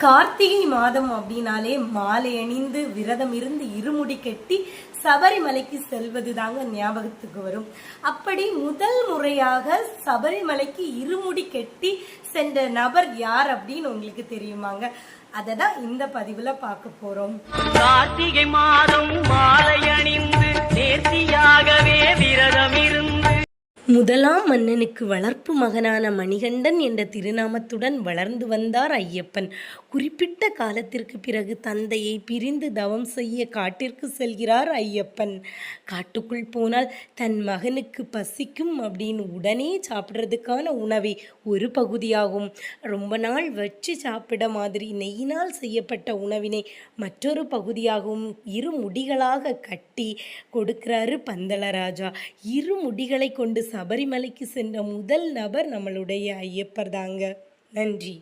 கார்த்திகை மாதம் அப்படின்னாலே மாலை அணிந்து விரதம் இருந்து இருமுடி கட்டி சபரிமலைக்கு செல்வது தாங்க ஞாபகத்துக்கு வரும். அப்படி முதல் முறையாக சபரிமலைக்கு இருமுடி கட்டி சென்ற நபர் யார் அப்படின்னு உங்களுக்கு தெரியுமாங்க? அதை தான் இந்த பதிவுல பார்க்க போறோம். கார்த்திகை மாதம் மாலை அணிந்து நேர்த்தியாகவே விரதம் இருந்து முதலாம் மன்னனுக்கு வளர்ப்பு மகனான மணிகண்டன் என்ற திருநாமத்துடன் வளர்ந்து வந்தார் ஐயப்பன். குறிப்பிட்ட காலத்திற்கு பிறகு தந்தையை பிரிந்து தவம் செய்ய காட்டிற்கு செல்கிறார் ஐயப்பன். காட்டுக்குள் போனால் தன் மகனுக்கு பசிக்கும் அப்படின்னு உடனே சாப்பிட்றதுக்கான உணவை ஒரு பகுதியாகும், ரொம்ப நாள் வச்சு சாப்பிட மாதிரி நெய்யினால் செய்யப்பட்ட உணவினை மற்றொரு பகுதியாகவும் இரு முடிகளாக கட்டி கொடுக்கிறாரு பந்தளராஜா. இரு முடிகளை கொண்டு சபரிமலைக்கு சென்ற முதல் நபர் நம்மளுடைய ஐயப்பர் தாங்க. நன்றி.